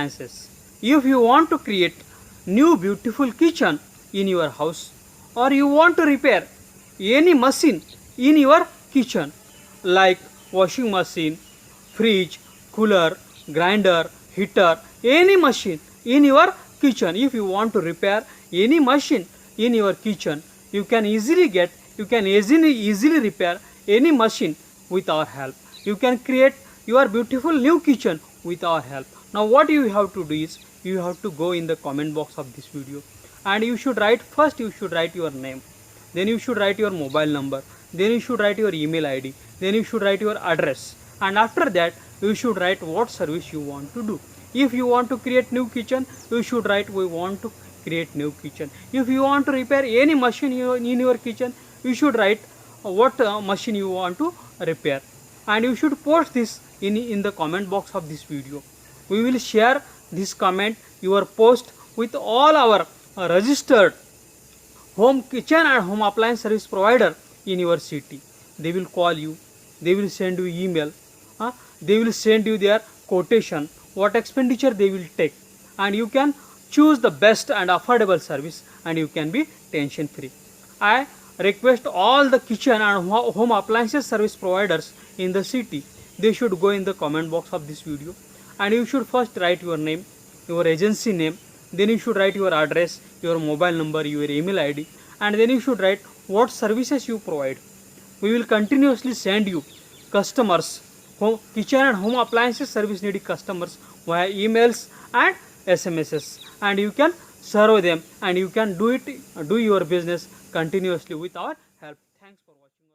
appliances. If you want to create new beautiful kitchen in your house, or you want to repair any machine in your kitchen like washing machine, fridge, cooler, grinder, heater, any machine in your kitchen, if you want to repair any machine in your kitchen, you can easily repair any machine with our help. You can create your beautiful new kitchen with our help. Now what you have to do is, you have to go in the comment box of this video, and you should write your name, then you should write your mobile number, then you should write your email ID, then you should write your address, and after that you should write what service you want to do. If you want to create new kitchen, you should write we want to create new kitchen. If you want to repair any machine in your kitchen, you should write what machine you want to repair, and you should post this in the comment box of this video. We will share this comment, your post, with all our registered home kitchen and home appliance service provider in your city. They will call you, they will send you email, they will send you their quotation, what expenditure they will take, and you can choose the best and affordable service, and you can be tension free. I request all the kitchen and home appliances service providers in the city, they should go in the comment box of this video, and you should first write your name, your agency name, then you should write your address, your mobile number, your email ID, and then you should write what services you provide. We will continuously send you customers, kitchen and home appliances service needy customers via emails and SMSs, and you can serve them, and you can do your business continuously with our help. Thanks for watching.